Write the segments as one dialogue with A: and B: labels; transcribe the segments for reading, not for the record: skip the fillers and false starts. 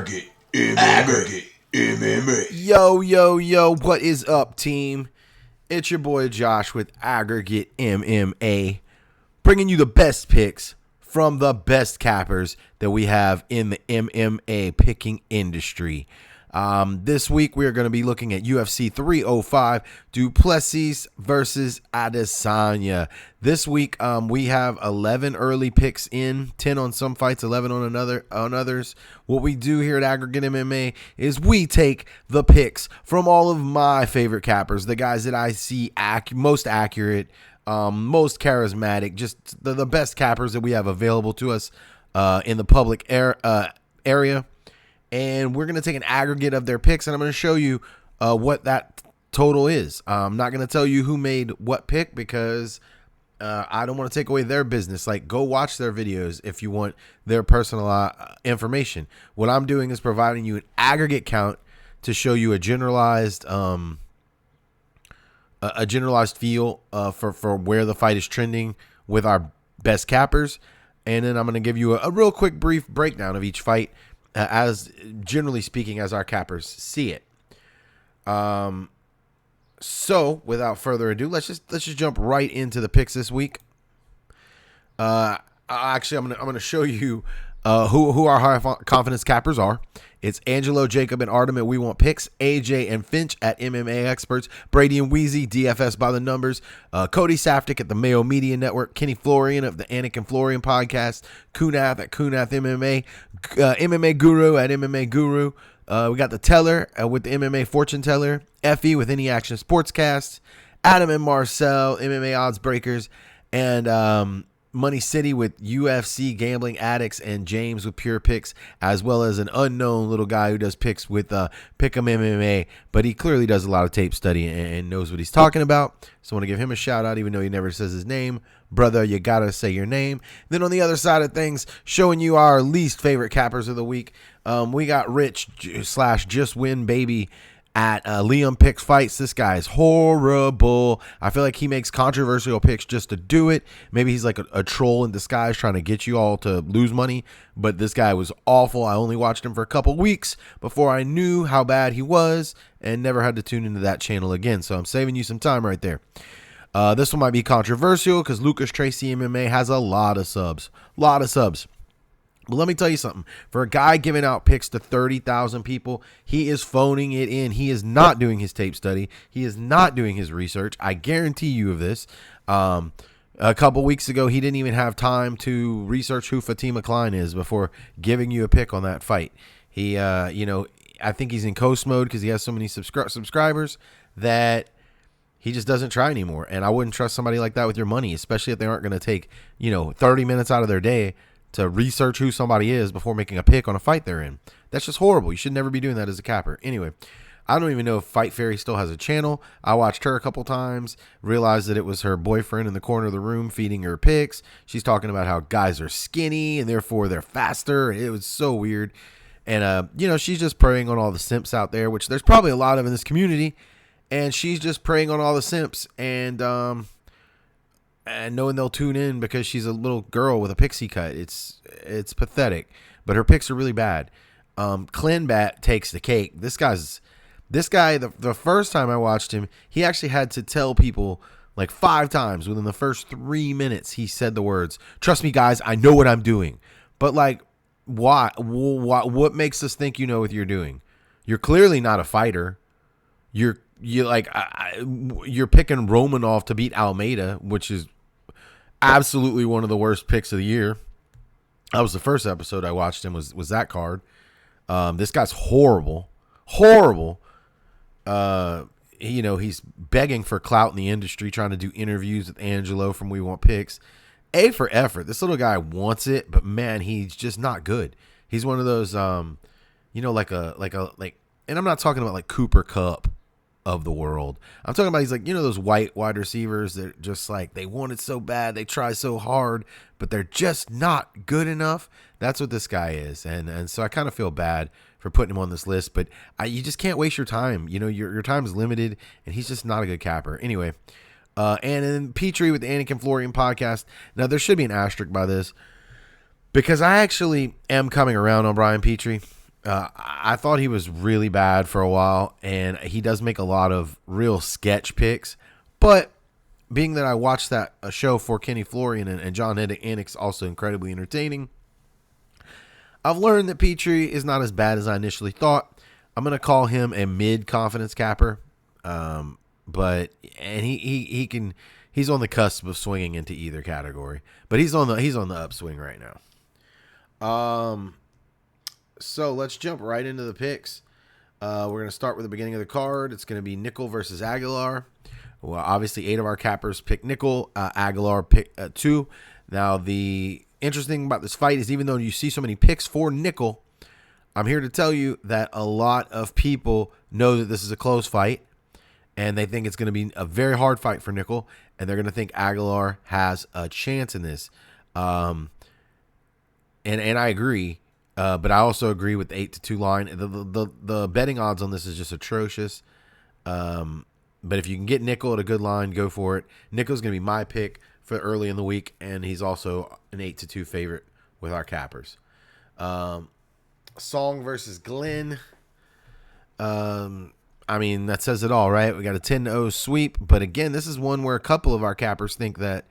A: Aggregate MMA.
B: Yo, what is up, team? It's your boy Josh with Aggregate MMA, bringing you the best picks from the best cappers that we have in the MMA picking industry. This week, we are going to be looking at UFC 305, Duplessis versus Adesanya. This week, we have 11 early picks in, 10 on some fights, 11 on others. What we do here at Aggregate MMA is we take the picks from all of my favorite cappers, the guys that I see most accurate, most charismatic, just the best cappers that we have available to us in the public area. And we're going to take an aggregate of their picks, and I'm going to show you what that total is. I'm not going to tell you who made what pick because I don't want to take away their business. Like, go watch their videos if you want their personal information. What I'm doing is providing you an aggregate count to show you a generalized feel for where the fight is trending with our best cappers. And then I'm going to give you a real quick brief breakdown of each fight, as generally speaking, as our cappers see it. So without further ado, let's just jump right into the picks this week. Actually, I'm gonna show you who our high confidence cappers are. It's Angelo, Jacob, and Artem at WeWantPicks, AJ and Finch at MMAExperts, Brady and Wheezy, DFS by the numbers, Cody Saftik at the Mayo Media Network, Kenny Florian of the Anik and Florian podcast, Kunath at Kunath MMA, MMAGuru at MMAGuru. We got the Teller with the MMA Fortune Teller, Effie with Any Action Sportscast, Adam and Marcel, MMA Odds Breakers, and Money City with UFC Gambling Addicts, and James with Pure Picks, as well as an unknown little guy who does picks with Pick'em MMA, but he clearly does a lot of tape study and knows what he's talking about. So I want to give him a shout out, even though he never says his name. Brother, you gotta say your name. Then on the other side of things, showing you our least favorite cappers of the week, we got Rich / Just Win Baby at Liam Picks Fights. This guy is horrible. I feel like he makes controversial picks just to do it. Maybe he's like a troll in disguise trying to get you all to lose money, but this guy was awful. I only watched him for a couple weeks before I knew how bad he was and never had to tune into that channel again, so I'm saving you some time right there. This one might be controversial because Lucas Tracy MMA has a lot of subs. But let me tell you something. For a guy giving out picks to 30,000 people, he is phoning it in. He is not doing his tape study. He is not doing his research. I guarantee you of this. A couple weeks ago, he didn't even have time to research who Fatima Klein is before giving you a pick on that fight. He, I think he's in coast mode because he has so many subscribers that he just doesn't try anymore. And I wouldn't trust somebody like that with your money, especially if they aren't going to take, 30 minutes out of their day to research who somebody is before making a pick on a fight they're in. That's just horrible. You should never be doing that as a capper. Anyway, I don't even know if Fight Fairy still has a channel. I watched her a couple times, realized that it was her boyfriend in the corner of the room feeding her picks. She's talking about how guys are skinny and therefore they're faster. It was so weird. And, she's just preying on all the simps out there, which there's probably a lot of in this community. And she's just preying on all the simps and knowing they'll tune in because she's a little girl with a pixie cut. It's pathetic, but her picks are really bad. Clinbat takes the cake. This guy, the first time I watched him, he actually had to tell people like 5 times within the first 3 minutes. He said the words, "Trust me, guys, I know what I'm doing." But like, why? What makes us think you know what you're doing? You're clearly not a fighter. You're picking Romanov to beat Almeida, which is absolutely one of the worst picks of the year. That was the first episode I watched him was that card. This guy's horrible. He's begging for clout in the industry, trying to do interviews with Angelo from WeWantPicks. A for effort. This little guy wants it, but man, he's just not good. He's one of those, and I'm not talking about like Cooper Kupp of the world. I'm talking about he's like, those white wide receivers that just like they want it so bad, they try so hard, but they're just not good enough. That's what this guy is, and so I kind of feel bad for putting him on this list, but you just can't waste your time. Your time is limited, and he's just not a good capper. Anyway, and then Petrie with the Anik and Florian podcast. Now there should be an asterisk by this because I actually am coming around on Brian Petrie. I thought he was really bad for a while, and he does make a lot of real sketch picks. But being that I watched that show for Kenny Florian and John Anik's also incredibly entertaining, I've learned that Petrie is not as bad as I initially thought. I'm going to call him a mid-confidence capper, but he's on the cusp of swinging into either category, but he's on the upswing right now. So let's jump right into the picks. We're going to start with the beginning of the card. It's going to be Nickel versus Aguilar. Well, obviously 8 of our cappers pick Nickel. Aguilar pick 2. Now, the interesting thing about this fight is even though you see so many picks for Nickel, I'm here to tell you that a lot of people know that this is a close fight, and they think it's going to be a very hard fight for Nickel, and they're going to think Aguilar has a chance in this. And I agree, but I also agree with the 8-2 line. The betting odds on this is just atrocious. But if you can get Nickel at a good line, go for it. Nickel's going to be my pick for early in the week, and he's also an 8-2 favorite with our cappers. Song versus Glenn. I mean, that says it all, right? We got a 10-0 sweep, but again, this is one where a couple of our cappers think that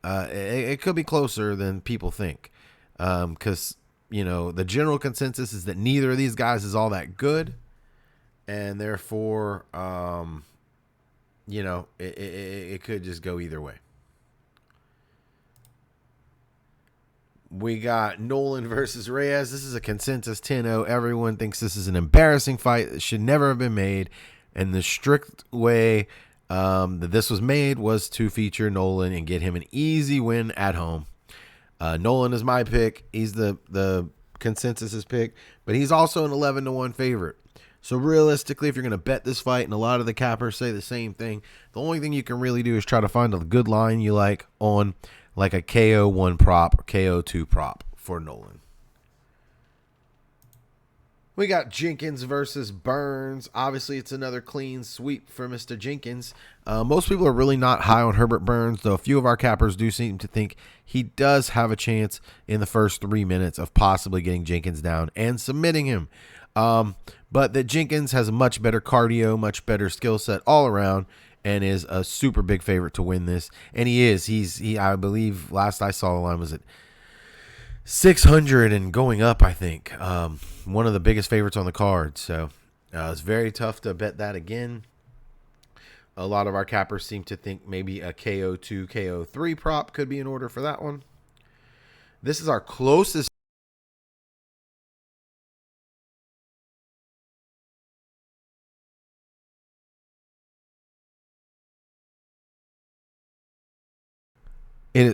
B: it could be closer than people think. Because, the general consensus is that neither of these guys is all that good, and therefore, it could just go either way. We got Nolan versus Reyes. This is a consensus 10-0. Everyone thinks this is an embarrassing fight that should never have been made. And the strict way that this was made was to feature Nolan and get him an easy win at home. Nolan is my pick. He's the consensus's pick, but he's also an 11-1 favorite. So realistically, if you're going to bet this fight, and a lot of the cappers say the same thing, the only thing you can really do is try to find a good line you like on like a KO1 prop or KO2 prop for Nolan. We got Jenkins versus Burns. Obviously, it's another clean sweep for Mr. Jenkins. Most people are really not high on Herbert Burns, though a few of our cappers do seem to think he does have a chance in the first 3 minutes of possibly getting Jenkins down and submitting him. But that Jenkins has a much better cardio, much better skill set all around, and is a super big favorite to win this. And he is. I believe last I saw the line was at 600 and going up, I think. One of the biggest favorites on the card. So it's very tough to bet that again. A lot of our cappers seem to think maybe a KO2, KO3 prop could be in order for that one. This is our closest.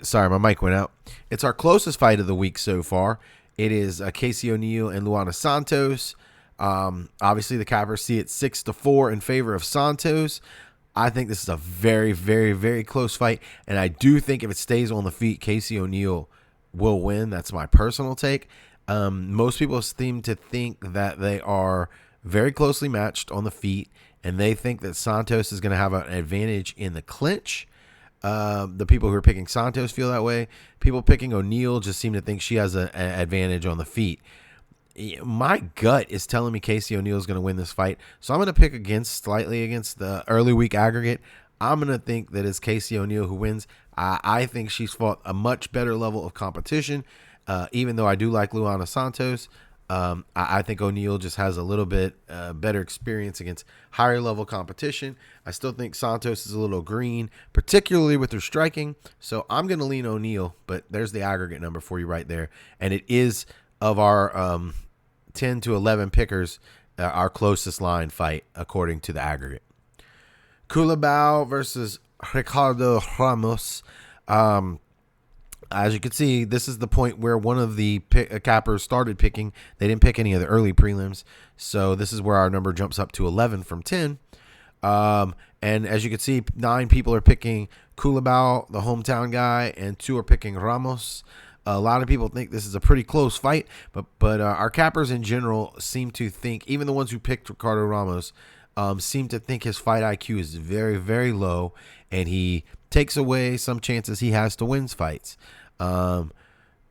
B: Sorry, my mic went out. It's our closest fight of the week so far. It is Casey O'Neill and Luana Santos. Obviously, the cappers see it 6-4 in favor of Santos. I think this is a very, very, very close fight, and I do think if it stays on the feet, Casey O'Neill will win. That's my personal take. Most people seem to think that they are very closely matched on the feet, and they think that Santos is going to have an advantage in the clinch. The people who are picking Santos feel that way. People picking O'Neill just seem to think she has an advantage on the feet. My gut is telling me Casey O'Neill is going to win this fight, so I'm going to pick slightly against the early week aggregate. I'm going to think that it's Casey O'Neill who wins. I think she's fought a much better level of competition, even though I do like Luana Santos. I think O'Neill just has a little bit better experience against higher level competition. I still think Santos is a little green, particularly with her striking. So I'm going to lean O'Neill, but there's the aggregate number for you right there. And it is of our 10 to 11 pickers, our closest line fight, according to the aggregate. Culibao versus Ricardo Ramos. As you can see, this is the point where one of the cappers started picking. They didn't pick any of the early prelims. So this is where our number jumps up to 11 from 10. And as you can see, 9 people are picking Culibao, the hometown guy, and 2 are picking Ramos. A lot of people think this is a pretty close fight, but our cappers in general seem to think, even the ones who picked Ricardo Ramos, seem to think his fight IQ is very, very low, and he takes away some chances he has to win fights.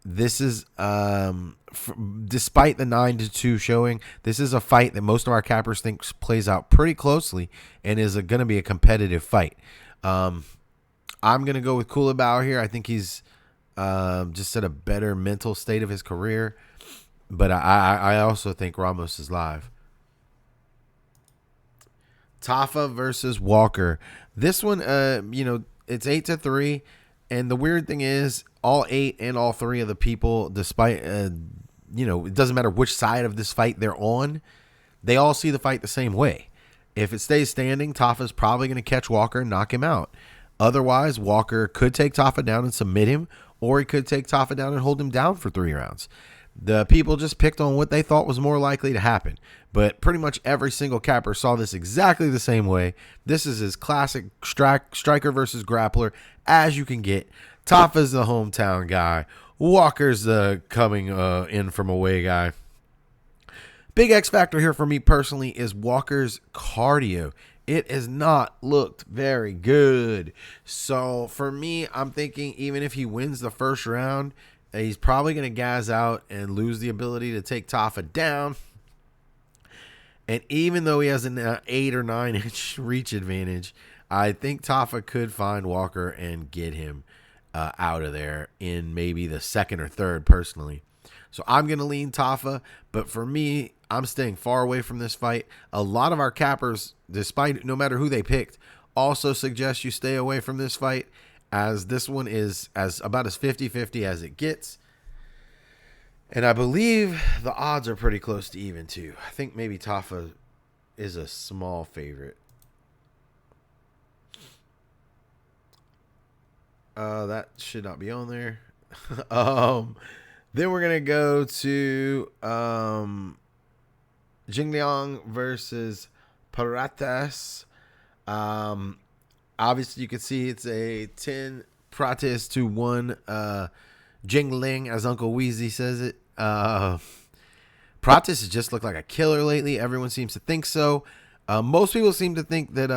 B: this is, despite the 9-2 showing, this is a fight that most of our cappers think plays out pretty closely and is going to be a competitive fight. I'm going to go with Kulabau here. I think he's just at a better mental state of his career. But I also think Ramos is live. Tafa versus Walker. This one, it's 8-3. And the weird thing is, all 8 and all 3 of the people, despite, it doesn't matter which side of this fight they're on, they all see the fight the same way. If it stays standing, Tafa's probably going to catch Walker and knock him out. Otherwise, Walker could take Tafa down and submit him, or he could take Tafa down and hold him down for 3 rounds. The people just picked on what they thought was more likely to happen. But pretty much every single capper saw this exactly the same way. This is as classic striker versus grappler as you can get. Tafa's the hometown guy. Walker's the coming in from away guy. Big X factor here for me personally is Walker's cardio. It has not looked very good. So for me, I'm thinking even if he wins the first round, he's probably going to gas out and lose the ability to take Tafa down. And even though he has an 8 or 9 inch reach advantage, I think Tafa could find Walker and get him out of there in maybe the second or third personally. So I'm going to lean Tafa, but for me, I'm staying far away from this fight. A lot of our cappers, despite no matter who they picked, also suggest you stay away from this fight, as this one is about as 50-50 as it gets. And I believe the odds are pretty close to even, too. I think maybe Tafa is a small favorite. That should not be on there. Then we're going to go to Jingliang versus Prates. Obviously, you can see it's a 10 Prates to 1 Jingling, as Uncle Weezy says it. Prates has just looked like a killer lately. Everyone seems to think so. Most people seem to think that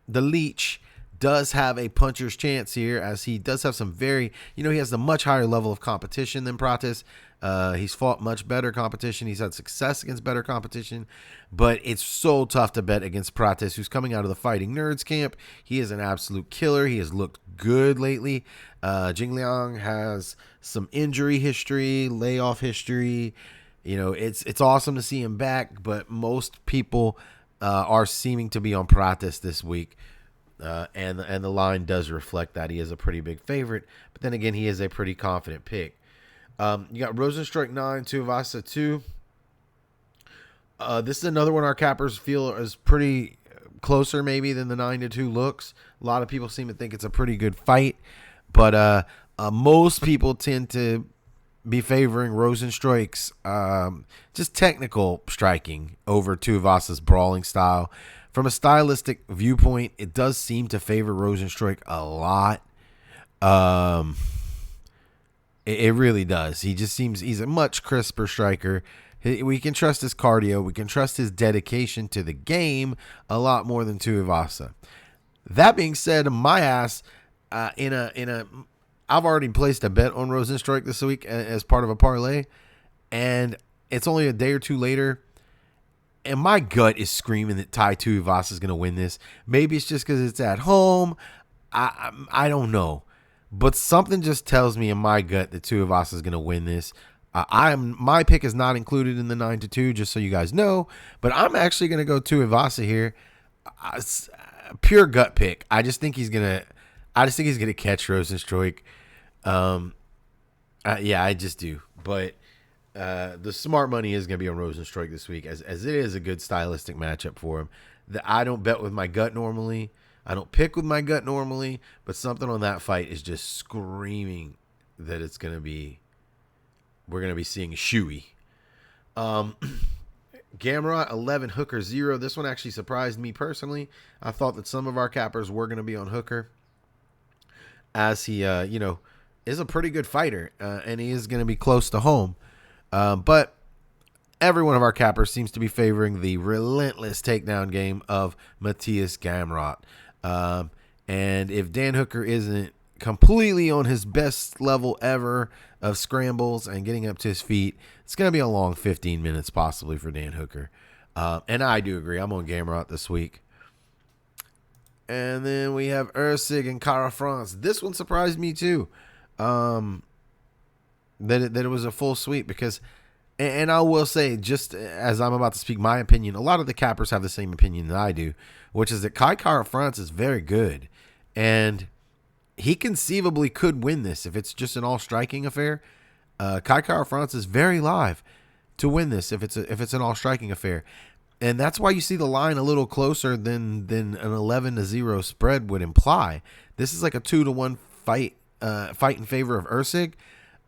B: the Leech does have a puncher's chance here, as he does have some very, he has a much higher level of competition than Prates. He's fought much better competition. He's had success against better competition, but it's so tough to bet against Prates, who's coming out of the Fighting Nerds camp. He is an absolute killer. He has looked good lately. Jingliang has some injury history, layoff history. It's awesome to see him back, but most people are seeming to be on Prates this week. And the line does reflect that. He is a pretty big favorite, but then again, he is a pretty confident pick. You got Rosenstruck 9, Tuivasa 2. This is another one our cappers feel is pretty closer maybe than the 9-2 looks. A lot of people seem to think it's a pretty good fight, but most people tend to be favoring Rosenstruck's just technical striking over Tuivasa's brawling style. From a stylistic viewpoint, it does seem to favor Rosenstruck a lot. It really does. He just seems he's a much crisper striker. We can trust his cardio. We can trust his dedication to the game a lot more than Tuivasa. That being said, my ass I've already placed a bet on Rosenstruck this week as part of a parlay, and it's only a day or two later. And my gut is screaming that Tai Tuivasa is going to win this. Maybe it's just because it's at home. I don't know. But something just tells me in my gut that Tuivasa is going to win this. My pick is not included in the 9-2, just so you guys know. But I'm actually going to go Tuivasa here. Pure gut pick. I just think he's going to catch Rosenstruck. Yeah, I just do. But the smart money is going to be on Rosenstruck this week, as it is a good stylistic matchup for him. I don't bet with my gut normally. I don't pick with my gut normally, but something on that fight is just screaming that we're going to be seeing Shuey. Gamrot 11, Hooker 0. This one actually surprised me personally. I thought that some of our cappers were going to be on Hooker, as he, is a pretty good fighter, and he is going to be close to home. But every one of our cappers seems to be favoring the relentless takedown game of Matthias Gamrot. And if Dan Hooker isn't completely on his best level ever of scrambles and getting up to his feet. It's going to be a long 15 minutes possibly for Dan Hooker. And I do agree. I'm on Gamrot this week. And then we have Ursig and Kara France. This one surprised me too. That it was a full sweep because, and I will say, just as I'm about to speak my opinion, a lot of the cappers have the same opinion that I do, which is that Kara France is very good. And he conceivably could win this if it's just an all striking affair. Kara France is very live to win this if it's an all striking affair. And that's why you see the line a little closer than an 11-0 spread would imply. This is like a 2-1 fight in favor of Ursig.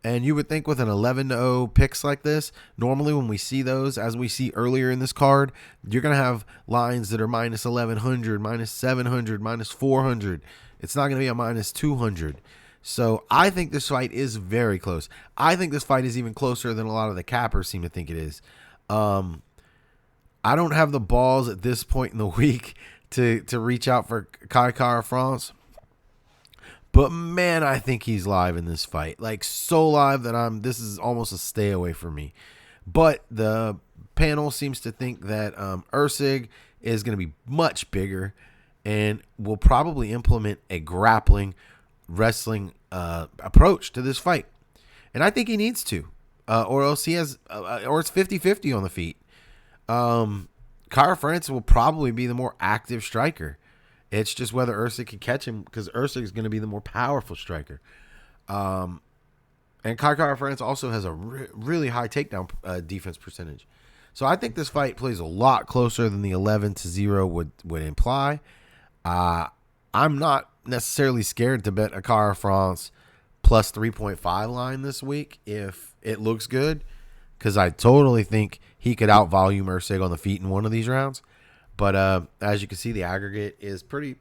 B: And you would think with an 11-0 picks like this, normally when we see those, as we see earlier in this card, you're going to have lines that are minus 1,100, minus 700, minus 400. It's not going to be a minus 200. So I think this fight is very close. I think this fight is even closer than a lot of the cappers seem to think it is. I don't have the balls at this point in the week to reach out for Kara France. But man, I think he's live in this fight. Like so live that this is almost a stay away for me. But the panel seems to think that Ursig is going to be much bigger and will probably implement a grappling wrestling approach to this fight. And I think he needs to. Or else he has or it's 50-50 on the feet. Kara France will probably be the more active striker. It's just whether Ursig can catch him because Ursig is going to be the more powerful striker. And Kara France also has a really high takedown defense percentage. So I think this fight plays a lot closer than the 11-0 would imply. I'm not necessarily scared to bet a Kara France plus 3.5 line this week if it looks good, because I totally think he could out-volume Ursig on the feet in one of these rounds. But as you can see, the aggregate is pretty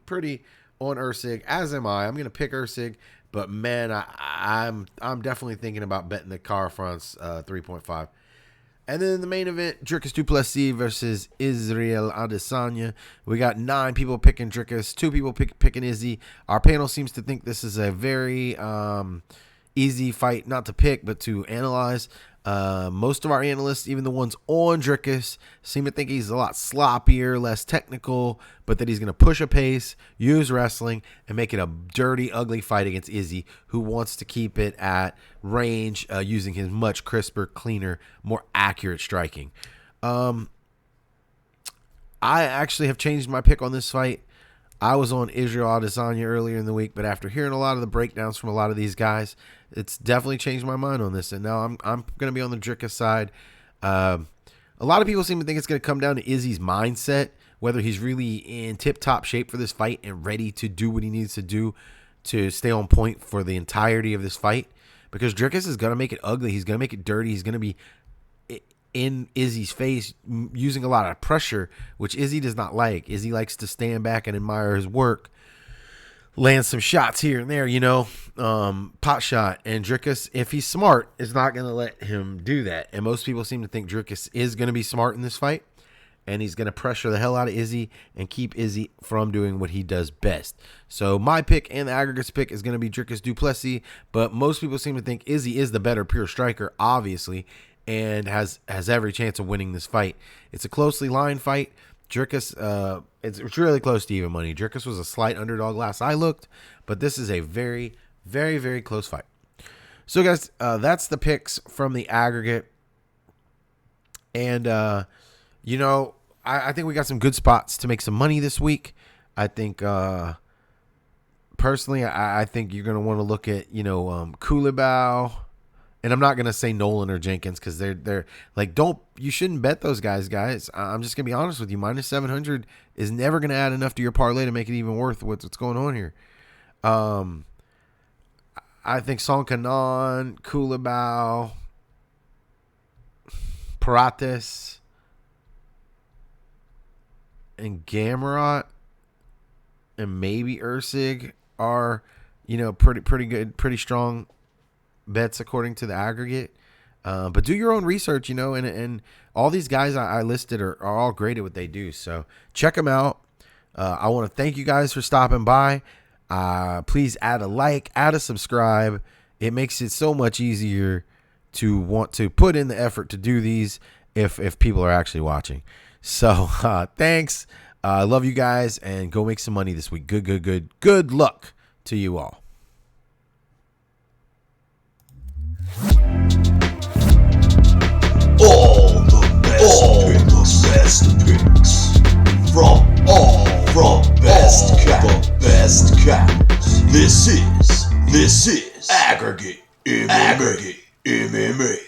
B: on Ursig, as am I. I'm going to pick Ursig, but man, I'm definitely thinking about betting the Kara France 3.5. And then the main event, Dricus Du Plessis versus Israel Adesanya. We got 9 people picking Dricus, 2 people picking Izzy. Our panel seems to think this is a very easy fight, not to pick, but to analyze. Most of our analysts, even the ones on Dricus, seem to think he's a lot sloppier, less technical, but that he's going to push a pace, use wrestling, and make it a dirty, ugly fight against Izzy, who wants to keep it at range using his much crisper, cleaner, more accurate striking. I actually have changed my pick on this fight. I was on Israel Adesanya earlier in the week, but after hearing a lot of the breakdowns from a lot of these guys, it's definitely changed my mind on this. And now I'm going to be on the Dricus side. A lot of people seem to think it's going to come down to Izzy's mindset, whether he's really in tip-top shape for this fight and ready to do what he needs to do to stay on point for the entirety of this fight. Because Dricus is going to make it ugly. He's going to make it dirty. He's going to be in Izzy's face using a lot of pressure, which Izzy does not like. Izzy likes to stand back and admire his work, land some shots here and there, pot shot. And Dricus, if he's smart, is not going to let him do that. And most people seem to think Dricus is going to be smart in this fight, and he's going to pressure the hell out of Izzy and keep Izzy from doing what he does best. So my pick and the aggregates pick is going to be Dricus Du Plessis, but most people seem to think Izzy is the better pure striker, obviously, and has every chance of winning this fight. It's a closely lined fight. Dricus, it's really close to even money. Dricus was a slight underdog last I looked, but this is a very, very, very close fight. So, guys, that's the picks from the aggregate. And, I think we got some good spots to make some money this week. I think, personally, I think you're going to want to look at, Kulibau. And I'm not going to say Nolan or Jenkins because they're like, you shouldn't bet those guys. I'm just going to be honest with you. Minus 700 is never going to add enough to your parlay to make it even worth what's going on here. I think Song Kanan, Kulibau, Parates, and Gamrot, and maybe Ursig are, pretty good, pretty strong bets according to the aggregate. But do your own research, and all these guys I listed are all great at what they do. So check them out. I want to thank you guys for stopping by. Please add a like, add a subscribe. It makes it so much easier to want to put in the effort to do these if people are actually watching. So thanks. I love you guys, and go make some money this week. Good luck to you all.
A: All the best picks from the best caps. This is Aggregate MMA.